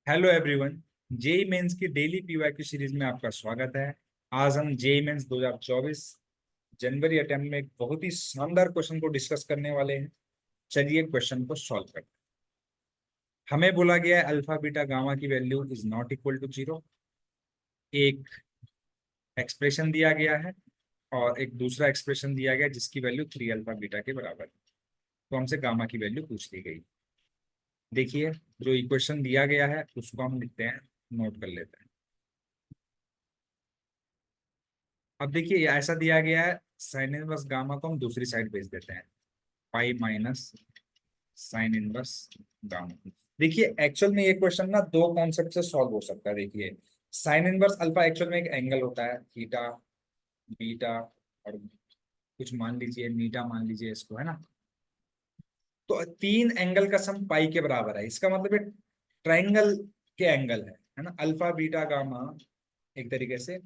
Hello everyone. JEE mains की daily PYQ series में आपका स्वागत है। आज हम जेई मेंस 2024 जनवरी अटेम्प्ट में एक बहुत ही शानदार क्वेश्चन को डिस्कस करने वाले हैं। चलिए क्वेश्चन को सॉल्व करते हैं। हमें बोला गया है अल्फा बीटा गामा की value is not equal to zero. एक एक्सप्रेशन दिया गया है और एक दूसरा एक्सप्रेशन दिया गया है जिसकी वैल्यू 3 अल्फा बीटा के बराबर है। तो हमसे गामा की वैल्यू पूछ ली गई। देखिए, जो इक्वेशन दिया गया है उसको हम लिखते हैं, नोट कर लेते हैं। अब देखिए, ये ऐसा दिया गया है, साइन इनवर्स गामा को हम दूसरी साइड भेज देते हैं, पाई माइनस साइन इनवर्स गामा। देखिए, एक्चुअल में ये क्वेश्चन ना दो कॉन्सेप्ट से सॉल्व हो सकता है। देखिए, साइन इनवर्स अल्फा एक्चुअल में एक एंगल होता है, थीटा बीटा और कुछ मान लीजिए मीटा, मान लीजिए इसको, है ना। तो तीन एंगल का सम पाई के बराबर है, इसका मतलब ये ट्राइंगल के एंगल है ना। अल्फा बीटा गामा एक तरीके से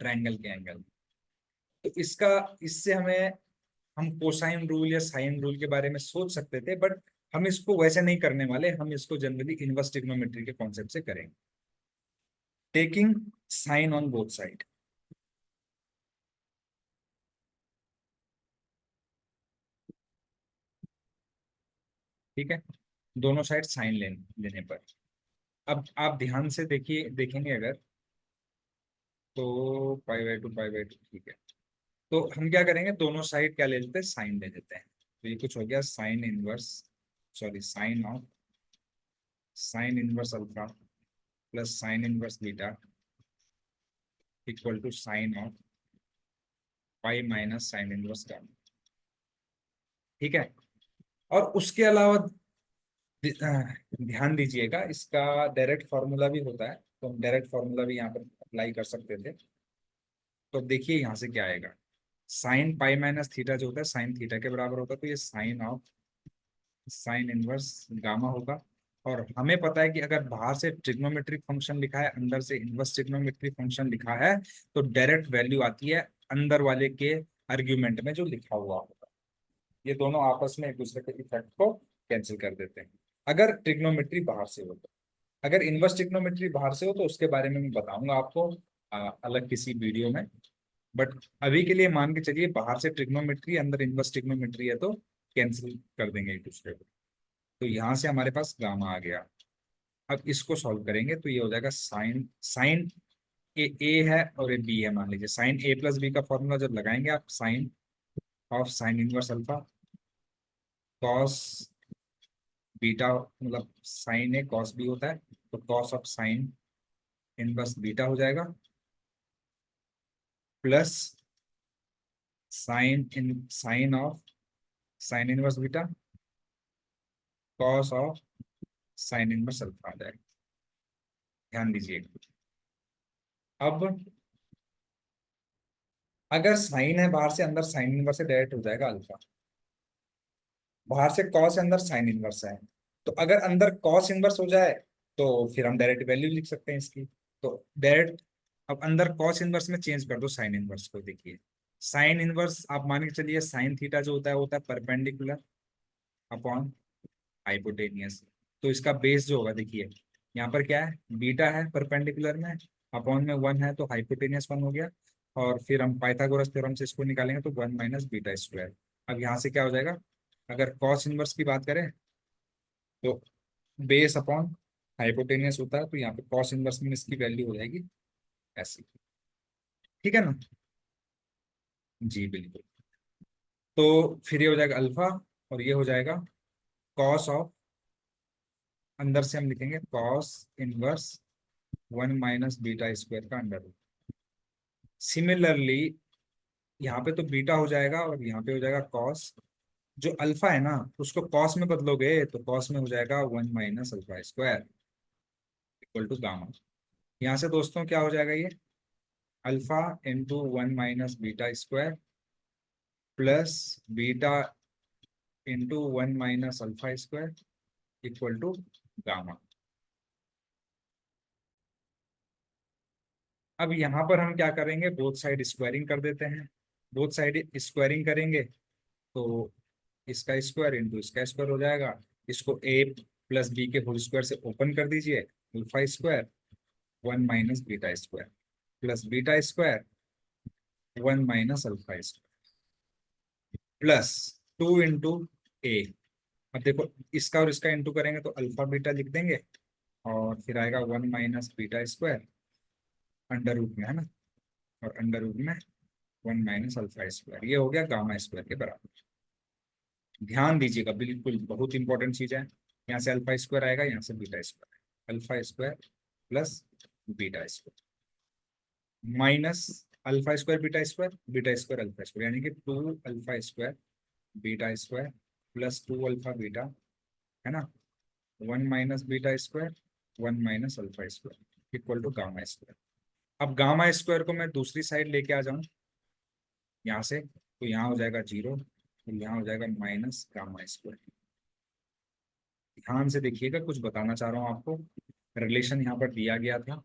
ट्राइंगल के एंगल। तो इसका, इससे हमें, हम कोसाइन रूल या साइन रूल के बारे में सोच सकते थे, बट हम इसको वैसे नहीं करने वाले। हम इसको जनरली इनवर्स ट्रिग्नोमेट्री के कॉन्सेप्ट से करेंगे, taking sine on both side. ठीक है, दोनों साइड साइन लेने पर। अब आप ध्यान से देखिए, देखेंगे अगर, तो पाई बाय टू, ठीक है। तो हम क्या करेंगे, दोनों साइड क्या ले लेते हैं, साइन ले लेते हैं। तो ये कुछ हो गया sine inverse, sorry sine inverse alpha plus sine inverse beta equal to sine of pi minus sine inverse gamma. ठीक है। और उसके अलावा ध्यान दीजिएगा, इसका डायरेक्ट फार्मूला भी होता है, तो हम डायरेक्ट फार्मूला भी यहाँ पर अप्लाई कर सकते थे। तो देखिए यहाँ से क्या आएगा, साइन पाई माइनस थीटा जो होता है साइन थीटा के बराबर होता है, तो ये sine of sine inverse gamma होगा। और हमें पता है कि अगर बाहर से ट्रिग्नोमेट्रिक फंक्शन लिखा है, अंदर से इनवर्स ट्रिग्नोमेट्रिक फंक्शन लिखा है, तो डायरेक्ट वैल्यू आती है अंदर वाले के आर्ग्यूमेंट में जो लिखा हुआ होगा। ये दोनों आपस में एक दूसरे के इफेक्ट को कैंसिल कर देते हैं, अगर ट्रिग्नोमेट्री बाहर से हो तो। अगर इनवर्स ट्रिग्नोमेट्री बाहर से हो तो उसके बारे में मैं बताऊंगा आपको अलग किसी वीडियो में। बट अभी के लिए मान के चलिए, बाहर से ट्रिग्नोमेट्री, अंदर इनवर्स ट्रिग्नोमेट्री है, तो कैंसिल कर देंगे एक दूसरे को। तो यहाँ से हमारे पास गामा आ गया। अब इसको सॉल्व करेंगे तो ये हो जाएगा साइन साइन ए है और ए बी है। मान लीजिए साइन ए प्लस बी का फॉर्मूला जब लगाएंगे आप, sine of sine inverse alpha cos beta, मतलब साइन ए कॉस बी होता है, तो cos of sine inverse beta हो जाएगा, plus sine of sine inverse beta cos of sine inverse alpha आ जाएगा। ध्यान दीजिएगा। अब अगर साइन है बाहर से, अंदर साइन इनवर्स से डायरेक्ट हो जाएगा अल्फा। बाहर से कॉस है, अंदर साइन इनवर्स है, तो अगर अंदर कॉस इनवर्स हो जाए तो फिर हम डायरेक्ट वैल्यू लिख सकते हैं इसकी। तो डायरेक्ट, अब अंदर कॉस इनवर्स में चेंज कर दो साइन इनवर्स को। देखिए, साइन इनवर्स आप मान के चलिए, साइन थीटा जो होता है वो होता है परपेंडिकुलर अपॉन हाइपोटेनियस। तो इसका बेस जो होगा, देखिए यहाँ पर क्या है, बीटा है परपेंडिकुलर में, अपॉन में वन है, तो हाइपोटेनियस वन हो गया। और फिर हम पाइथागोरस थ्योरम से इसको निकालेंगे, तो वन माइनस बीटा स्क्वायर। अब यहाँ से क्या हो जाएगा, अगर कॉस इनवर्स की बात करें तो बेस अपॉन हाइपोटेनियस होता है, तो यहाँ पे कॉस इनवर्स में इसकी वैल्यू हो जाएगी ऐसी। ठीक है ना। जी बिल्कुल। तो फिर ये हो जाएगा अल्फा, और ये हो जाएगा कॉस ऑफ, अंदर से हम लिखेंगे cos inverse one minus beta square का अंडर रूट। सिमिलरली यहाँ पे तो बीटा हो जाएगा और यहाँ पे हो जाएगा कॉस। जो अल्फा है ना, उसको कॉस में बदलोगे तो कॉस में हो जाएगा one minus alpha square equal to gamma. यहाँ से दोस्तों क्या हो जाएगा, ये alpha into one minus beta square plus beta into one minus alpha square equal to gamma. अब यहाँ पर हम क्या करेंगे, बोथ साइड स्क्वायरिंग कर देते हैं। बोथ साइड स्क्वायरिंग करेंगे तो इसका स्क्वायर इंटू इसका स्क्वायर हो जाएगा। इसको ए प्लस बी के होल स्क्वायर से ओपन कर दीजिए, alpha square 1 minus beta square plus beta square 1 minus alpha square plus 2 into A. अब देखो इसका और इसका इंटू करेंगे तो अल्फा बीटा लिख देंगे, और फिर आएगा 1 minus beta square under root में, है ना, और अंडर रूट में 1 माइनस अल्फा स्क्वायर, ये हो गया गामा स्क्वायर के बराबर। ध्यान दीजिएगा, बिल्कुल बहुत इंपॉर्टेंट चीज है। यहाँ से अल्फा स्क्वायर आएगा, यहाँ से beta square, alpha square plus beta square minus alpha square beta square alpha square, यानी कि 2 alpha square beta square plus 2 alpha beta, है ना, 1 minus beta square 1 minus alpha square equal to gamma square. अब gamma square को मैं दूसरी side लेके आ जाऊं यहाँ से, तो यहाँ हो जाएगा 0, तो यहाँ हो जाएगा माइनस गामा स्क्वायर। ध्यान से देखिएगा, कुछ बताना चाह रहा हूँ आपको, रिलेशन यहाँ पर दिया गया था,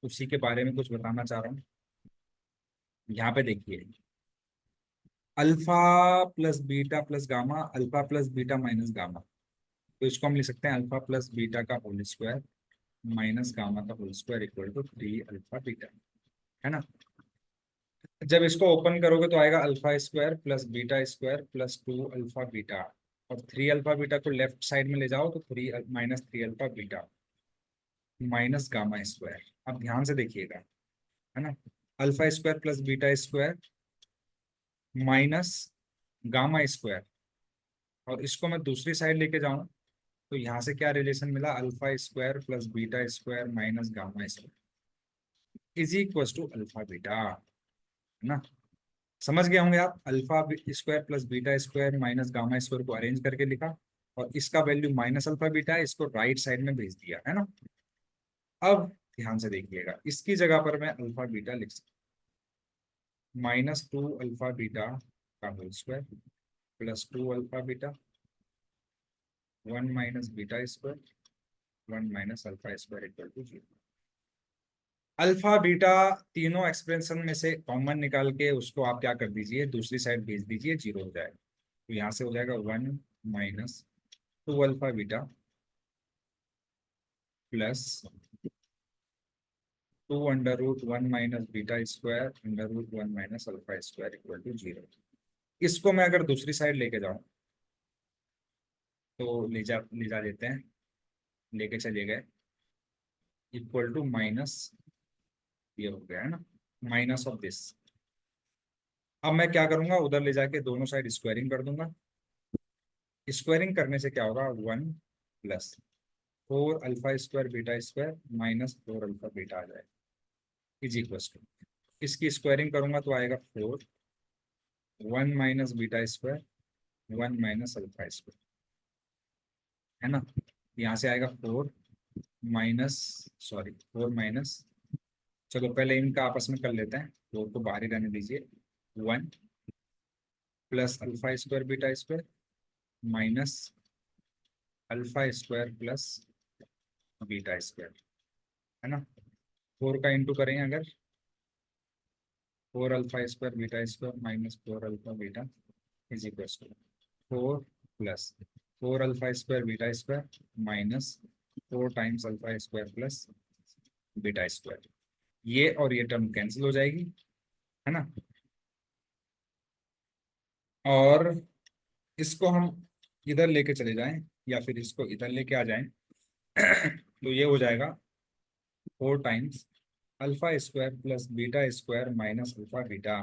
उसी के बारे में कुछ बताना चाह रहा हूँ। यहाँ पे देखिए, alpha plus beta plus gamma, alpha plus beta minus gamma, तो इसको हम लिख सकते हैं अल्फा प्लस बीटा का होल स्क्वायर माइनस गामा का whole square equal to 3 alpha beta, है ना। जब इसको ओपन करोगे तो आएगा alpha square plus beta square plus 2 alpha beta, और 3 अल्फा बीटा को लेफ्ट साइड में ले जाओ तो 3 minus 3 alpha beta minus gamma square. अब ध्यान से देखिएगा, है ना, alpha square plus beta square minus gamma square, और इसको मैं दूसरी साइड लेके जाऊं तो यहाँ से क्या रिलेशन मिला, alpha square plus beta square minus gamma square is equal to alpha beta, है ना। समझ गए होंगे आप, alpha square plus beta square minus gamma square को अरेंज करके लिखा, और इसका वैल्यू माइनस अल्फा बीटा है, इसको राइट साइड में भेज दिया, है ना। अब ध्यान से देखिएगा, इसकी जगह पर मैं अल्फा बीटा लिख सकता हूँ, माइनस 2 अल्फा बीटा का whole square plus 2 alpha beta 1 minus beta square 1 minus alpha square equal to 0। Alpha beta तीनों एक्सप्रेशन में से कॉमन निकाल के उसको आप क्या कर दीजिए, दूसरी साइड भेज दीजिए, 0 हो जाएगा, तो यहाँ से हो जाएगा 1 minus 2 alpha beta plus 2 under root 1 minus beta square under root 1 minus alpha square equal to 0। इसको मैं अगर दूसरी साइड लेके जाऊं तो ले जा देते हैं, लेके चले गए, इक्वल टू माइनस, ये हो गया, है ना, माइनस ऑफ दिस। अब मैं क्या करूंगा, उधर ले जाके दोनों साइड स्क्वायरिंग कर दूंगा। स्क्वायरिंग करने से क्या होगा, 1 plus 4 alpha square beta square minus 4 alpha beta आ जाएगा इज इक्वल टू, इसकी स्क्वायरिंग करूंगा तो आएगा 4 1 minus beta square 1 minus alpha square, है ना। यहाँ से आएगा 4 माइनस, सॉरी 4 माइनस, चलो पहले इनका आपस में कर लेते हैं, 4 को बाहर ही रहने दीजिए, 1 plus alpha square beta square minus alpha square plus beta square, है ना। 4 का इंटू करेंगे अगर, 4 alpha square beta square minus 4 alpha beta is equal to 4 plus 4 alpha square beta square minus 4 times alpha square plus beta square, ये और ये term cancel हो जाएगी, है ना। और इसको हम इधर लेके चले जाएं या फिर इसको इधर लेके आ जाएं तो ये हो जाएगा 4 times alpha square plus beta square minus alpha beta,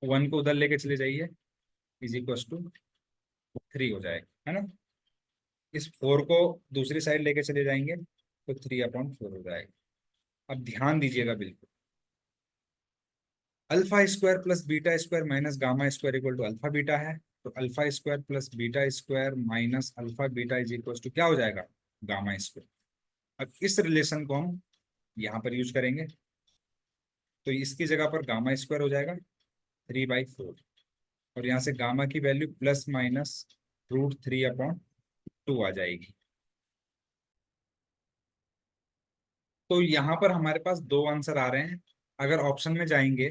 1 को उधर लेके चले जाइए इज इक्वल टू 3 हो जाएगा, है ना। इस 4 को दूसरी साइड लेके चले जाएंगे तो 3/4 हो जाएगा। अब ध्यान दीजिएगा बिल्कुल, alpha square plus beta square minus gamma square equal to alpha beta है, तो alpha square plus beta square minus alpha beta is equal to क्या हो जाएगा, गामा स्क्वायर। अब इस रिलेशन को हम यहाँ पर यूज करेंगे, तो इसकी जगह पर गामा स्क्वायर हो जाएगा 3/4, और यहाँ से गामा की वैल्यू प्लस माइनस √3/2 आ जाएगी। तो यहाँ पर हमारे पास दो आंसर आ रहे हैं, अगर ऑप्शन में जाएंगे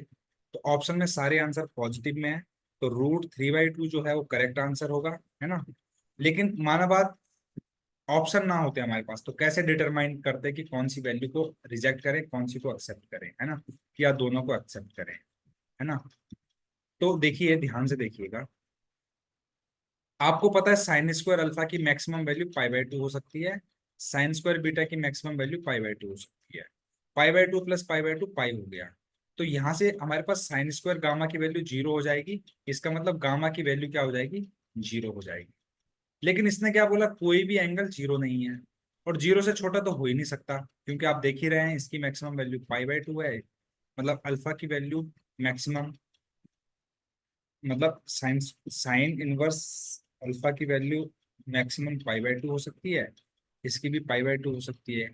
तो ऑप्शन में सारे आंसर पॉजिटिव में है, तो √3/2 जो है वो करेक्ट आंसर होगा, है ना। लेकिन माना बात ऑप्शन ना होते हमारे पास, तो कैसे डिटरमाइन करते कि कौन सी वैल्यू को रिजेक्ट करें, कौन सी को एक्सेप्ट करें, है ना, कि या दोनों को एक्सेप्ट करें, है ना। तो देखिए, ध्यान से देखिएगा, आपको पता है साइन स्क्वायर अल्फा की मैक्सिमम वैल्यू पाई बाय 2 हो सकती है, साइन स्क्वायर बीटा की मैक्सिमम वैल्यू पाई बाय 2 हो सकती है। Pi by 2 plus pi by 2 पाई हो गया। तो यहां से हमारे पास साइन स्क्वायर गामा की वैल्यू 0 हो जाएगी, इसका मतलब गामा की वैल्यू क्या हो जाएगी, 0 हो जाएगी। लेकिन इसने क्या बोला, कोई भी एंगल 0 नहीं है, और 0 से छोटा तो हो ही नहीं सकता, क्योंकि आप देख ही रहे हैं इसकी मैक्सिमम वैल्यू पाई बाय 2 है, मतलब अल्फा की वैल्यू मैक्सिमम, मतलब साइन साइन इनवर्स अल्फा की वैल्यू मैक्सिमम पाई बाय 2 हो सकती है, इसकी भी पाई बाय 2 हो सकती है,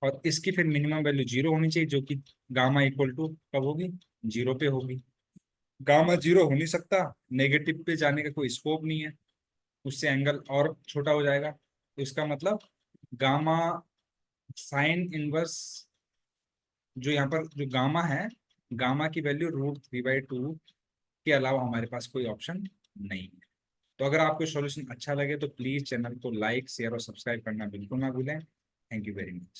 और इसकी फिर मिनिमम वैल्यू 0 होनी चाहिए, जो कि गामा इक्वल टू कब होगी, 0 पे होगी। गामा 0 हो नहीं सकता, नेगेटिव पे जाने का कोई स्कोप नहीं है, उससे एंगल और छोटा हो जाएगा। तो इसका मतलब गामा साइन इनवर्स, जो यहाँ पर जो गामा है, गामा की वैल्यू √3/2 के अलावा हमारे पास कोई ऑप्शन नहीं है। तो अगर आपको सॉल्यूशन अच्छा लगे तो प्लीज चैनल को लाइक शेयर और सब्सक्राइब करना बिल्कुल ना भूलें। Thank you very much.